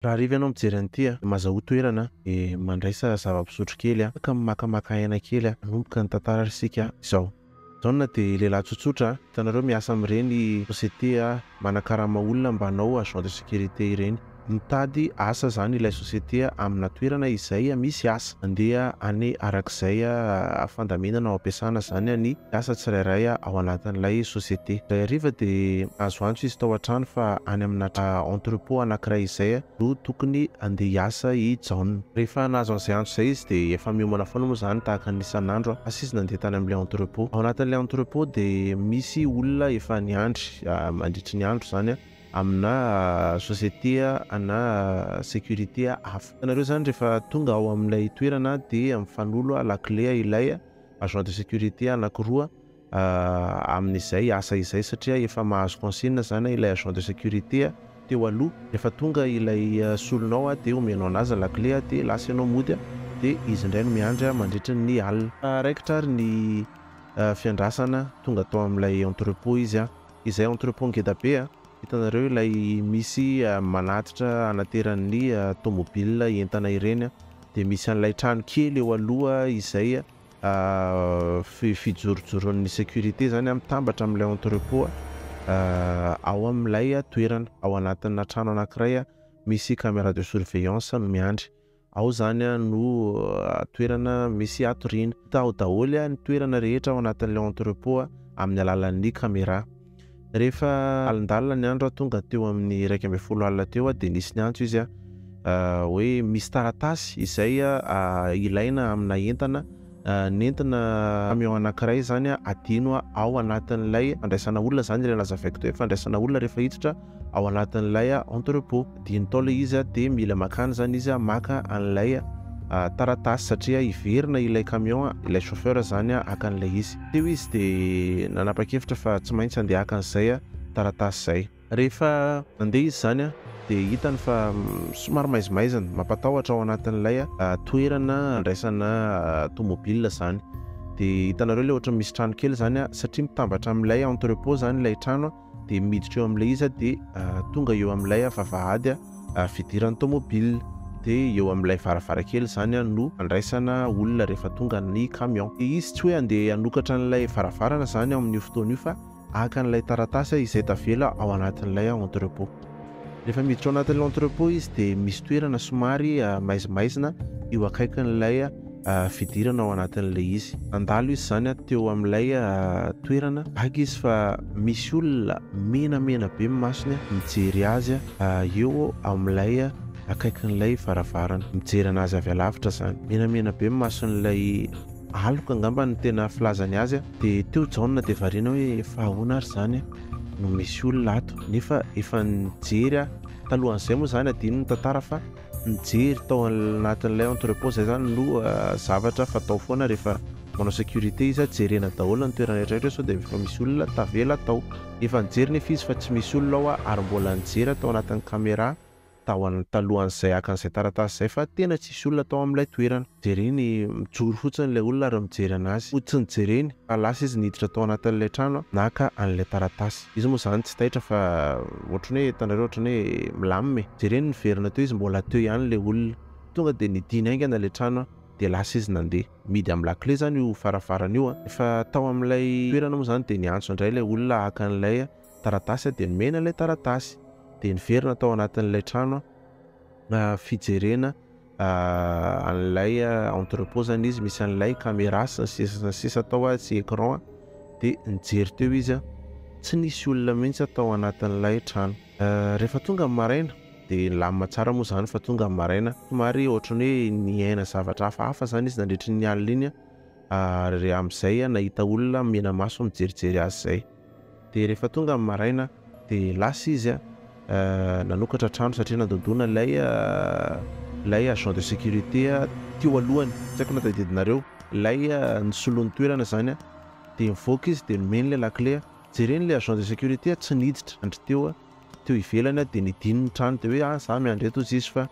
Raha ariva ianao mijery an'ity mazahoa toerana mandraisa zava-pisotro kely ka makamaka aina kely manomboka ny tantara isika izao. Zao de lehilahy tsotsotra hitanareo miasa amin'ireny société manakarama olona mba hanao agent de sécurité ireny. Mitady asa zany ilay société amina toerana izay misy asa. Andeha any arak'izay fandaminana ao ampiasana zany ny asa tsirairay ao anatin'ilay société. Ray ariva de azo antsy izy tao an-trano fa any amina entrepôt anankiray izay no tokony andeha hiasa i John. Rehefa nahazo an'izay antso izay izy de efa miomana foana moa zany tahaka ny isan'andro fa izy nandeha tany amin'ilay entrepôt. Ao anatin'ilay entrepôt de misy olona efa niandry mandritry ny andro zany amina société ana sécurité hafa. Nareo zany rehefa tonga ao amin'ilay toerana de mifanolo la clé ilay agent de sécurité anankiroa amin'izay asa izay satria efa mahazo consigne zany ilay agent de sécurité teo aloha. Rehefa tonga ilay solonao de omenao anazy la clé de lasa ianao mody de izy indray no miandry mandritra ny alina. Raikitra ary ny fiandrasana tonga tao amin'ilay entrepôt izy izay entrepôt ngeda be hitanareo ilay misy manatitra anateran'ny tomobile entana ireny de misy an'ilay trano kely eo aloha izay fijorojoron'ny sécurité zany mitambatra amin'ilay entrepôt ao amin'ilay toerana ao anatin'ny trano anankiray misy caméra de surveillance no miandry. Ao zany no toerana misy atoriana. Tao daholo ny toerana rehetra ao anatin'ilay entrepôt amin'ny alalan'ny caméra. Rehefa alindalina ny andro tonga teo amin'ny 1:00 alina teo de nisy ny antso izy hoe misy taratasy izay ilaina amina entana nentina camion anankiray zany adino ao anatin'ilay fandraisana olona zany ilay lazavaiko teo fandraisana olona rehefa hiditra ao anatin'ilay entrepôt. Dino tao le izy de mila makany zany izy maka an'ilay taratasy satria iverina ilay camion ilay chauffeur zany akan'ilay izy. Teo izy de nanapa-kevitra fa tsy maintsy andeha akan'izay taratasy zay. Rehefa andeha izy zany de hitany fa somary maizimaizana mampatahotra ao anatin'ilay toerana andraisana tomobile zany. De hitanareo le ohatra misy trano kely zany satria mitambatra amin'ilay entrepôt zany ilay trano de miditra eo amin'ilay izy de tonga eo amin'ilay vavahady fidiran'ny tomobile de eo amin'ilay varavarankely zany no andraisana olona rehefa tonga ny camion. Izy tsy hoe andeha hanokatra an'ilay varavarana zany amin'io fotoana io fa aka an'ilay taratasy izay tavela ao anatin'ilay entrepôt. Rehefa miditra ao anatin'ilay entrepôt izy de misy toerana somary maizimaizina eo akaikin'ilay fidirana ao anatin'ilay izy. Andalo izy zany teo amin'ilay toerana aky izy fa misy olona menamena be masony mijery azy eo amin'ilay akaikin'ilay varavarana mijery anazy avy alavitra zany. Menamena be mason'ilay aloka angamba ny tena filazany azy de teo jaune de variana hoe fa ahoana ary zany no misy olona ato nefa efa nijery talohan'izay moa zany adino ny tantara fa nijery tao anatin'ilay entrepôt zay zany no zavatra fatao foana rehefa manao sécurité izy jerena daholo ny toerana rehetrarehetra sao de efa misy olona tavela tao. Efa nijery nefa izy fa tsy misy olona ao ary mbola nijery tao anatin'ny caméra talohan'izay akan'izay taratasy zay fa tena tsisy olona tao amin'ilay toerana. Jereny mijoro fotsiny ilay olona ary mijery anazy. Tsy nijereny fa lasa izy niditra tao anatin'ilay trano naka an'ilay taratasy. Izy moa zany tsy taitra fa ohatrany hoe hitanareo ohatrany hoe milamina. Jereny niverina teo izy mbola teo ihany ilay olona. Tonga de nidina aingana ilay trano de lasa izy nandeha. Midy amin'ny la clé zany io faravarana io efa tao amin'ilay toerana moa zany de niantso indray ilay olona aka an'ilay taratasy de nimena ilay taratasy. De niverina tao anatin'ilay trano fijerena an'ilay entrepôt zany izy misy an'ilay caméra sisa tao sy écran de nijery teo izy tsy nisy olona mihitsy tao anatin'ilay trano. Rehefa tonga amin'ny maraina de lamina tsara moa zany fa tonga amin'ny maraina somary ohatrany hoe niaina zavatra hafahafa zany izy nandritry ny alina iny ary amin'izay nahita olona mena maso mijerijery azy zay. De rehefa tonga amin'ny maraina de lasa izy nanokatra trano satria nandondona lay agent de sécurité teo alohany tsy haiko natadidinareo lay nisoloan'ny toerana zany de mivoaka izy de nomeny la clé jereny le agent de sécurité tsy niditra andry teo ivelany de nidino ny trano de hoe za miandry eto izy fa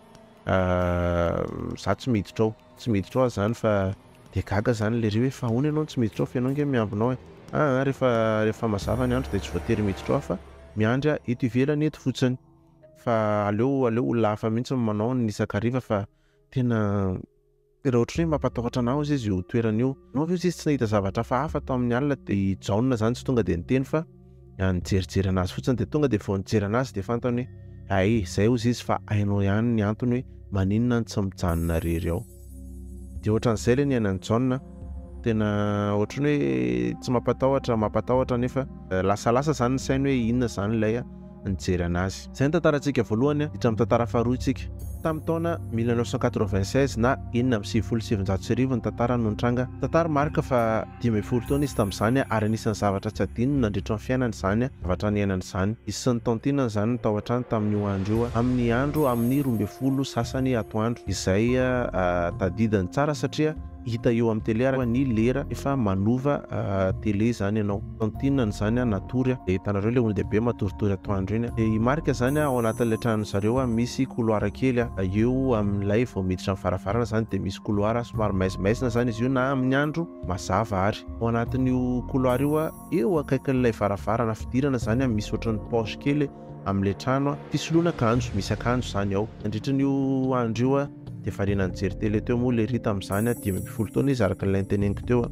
za tsy miditra ao zany fa de gaga zany le ry hoe fa ahoana ianao tsy miditra ao fa ianao nge miambinao rehefa mazava ny andro de tsy voatery miditra ao fa miandry eto ivelany eto fotsiny. fa aleo olona hafa mihitsy manao nisakariva fa tena raha ohatra hoe mampatahotra anao izy io toerana io. Anao ve izy tsy nahita zavatra hafa tao amin'ny alina dia jauna zany tsy tonga dia niteny fa nijerijery anazy fotsiny dia tonga dia vao nijery anazy dia fantany hoe ay izay ozy izy fa hainao ihany ny antony hoe maninona ny tsy mijanona rery ao. Dia ohatran'izay ilay ny ainan'ny jauna tena ohatrany hoe tsy mampatahotra nefa lasalasa zany ny sainy hoe inona zany ilay nijery anazy. Izay ny tantarantsika voalohany hiditra amin'ny tantara faharoa isika. Tamin'ny taona 1996 na 1977 ny tantara no nitranga. Tantara marika fa 12 taona izy tamin'izany ary anisan'ny zavatra tsy adino nandritra ny fiainany izany zavatra niainany izany. Izy sy ny taontinany izany no tao an-trano tamin'io andro io amin'ny andro amin'ny 12 sasany atoandro izay tadidiny tsara satria hita eo amin'ny télé ary ny lera efa manova télé zany ianao. Taontinany zany natory dia hitanareo ilay olon-dehibe matoritory atoandro iny. Dia marika zany ao anatin'ilay trano zareo misy couloir kely eo amin'ilay vao miditra amin'ny varavarana zany dia misy couloir somary maizimaizina zany izy io na amin'ny andro mazava ary. Ao anatin'io couloir io eo akaikin'ilay varavarana fidirana zany misy ohatran'ny paosy kely amin'ilay trano fisoloana akanjo, misy akanjo zany ao. Nandritran'io andro io dia variana nijery télé teo moa ilay rita amin'izany 12 taona izy araka ilay teneniko teo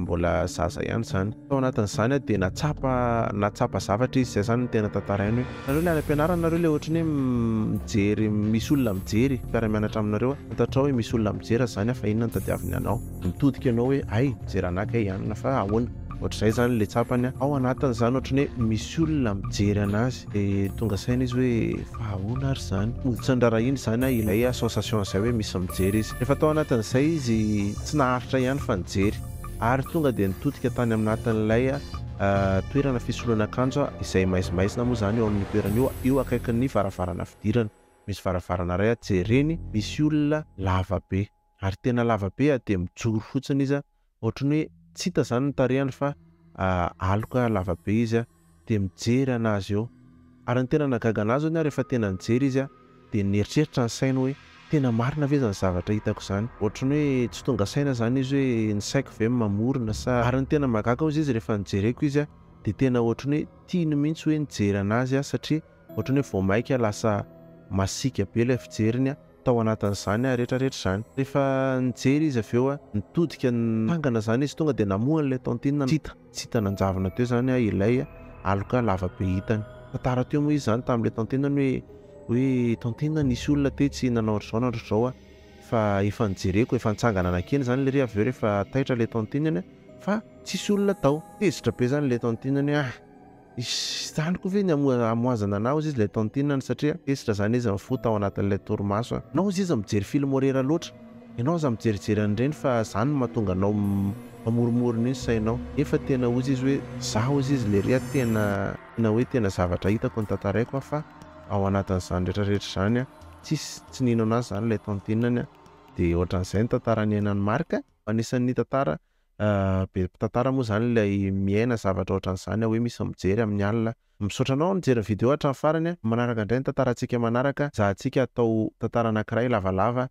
mbola zaza ihany zany. Tao anatin'izany dia natsapa zavatra izy, izay zany no tena tantarainy hoe nareo ilay any am-pianarana nareo ilay ohatry ny mijery, misy olona mijery mpiara-mianatra aminareo fantatrao hoe misy olona mijery zany fa inona no tadiaviny anao. Mitodika ianao hoe ay mijery anakay ihany fa ahoana. Ohatr'izay zany ilay tsapany ao anatin'izany ohatry ny hoe misy olona mijery anazy dia tonga saina izy hoe fa ahoana ary zany. Hoditra ny raharainy zany ilay association izay hoe misy mijery izy. Rehefa tao anatin'izay izy tsy naharitra ihany fa nijery ary tonga dia nitodika tany aminatin'ilay toerana fisoloana akanjo izay maizimaizina moa zany eo amin'ny toerana io akaikin'ny varavarana fidirana. Misy varavarana iray jereny misy olona lavabe ary tena lavabe dia mijoro fotsiny izy ohatran'ny hoe tsy hita zany ny tarehany fa aloka lavabe izy dia mijery anazy eo. Ary ny tena nagaga anazy rehefa tena nijery izy dia nieritreritra ny sainy hoe tena marina ve zany zavatra hitako zany. Ohatran'ny hoe tsy tonga saina zany izy hoe ny saiko ve mamorona sa. Ary ny tena magaga ozy izy rehefa nijereko izy dia tena ohatran'ny hoe tiany mihitsy hoe nijery anazy satria ohatran'ny hoe vao maika lasa masika be ilay fijeriny tao anatin'izany rehetrarehetra zany. Rehefa nijery izy avy eo nitodika nitangana zany izy tonga dia namohana ilay taontinina tsy hita nanjavana teo zany ilay aloka lavabe hitany. Tantara teo moa izy zany tamin'ilay taontinany hoe taontinana nisy olona te tsy nanao ohatr'izao fa efa nijereko efa nitsangana anakeny zany ilay avy eo rehefa taitra ilay taontinany fa tsisy olona tao. Tezitra be zany ilay taontinany izany koa ve ny amoazana anao izy ilay taontinany satria tezitra zany izy mifoha tao anatin'ilay torimaso. Nao izy mijery film horreur loatra, ianao za mijerijery an'ireny fa zany mahatonga anao mamoromorona iny sainao. Efa tena ozy izy hoe zaho izy ilay ria tena hoe tena zavatra hitako ny tantaraiko fa ao anatin'izany rehetrarehetra zany tsy nino anazy zany ilay taontinany dia ohatran'izay ny tantarany iainan'ny marika. Anisan'ny tantara be tantara moa zany ilay miaina zavatra ohatran'izany hoe misy mijery amin'ny alina. Misaotra anao nijery video hatramin'ny farany manaraka indray ny tantarantsika manaraka zahantsika atao tantara anankiray lavalava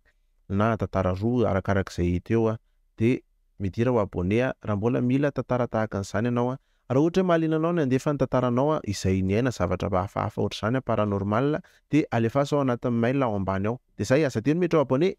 na tantara roa arakarak'izay hita eo dia midira ho abonné raha mbola mila tantara tahaka an'izany ianao. Raha ohatra hoe mahaliana anao ny andefa ny tantaranao izay niaina zavatra hafahafa ohatr'izany paranormal dia alefaso ao anatin'ny mail ao ambany ao. Dia zay aza teny miditra ho abonné.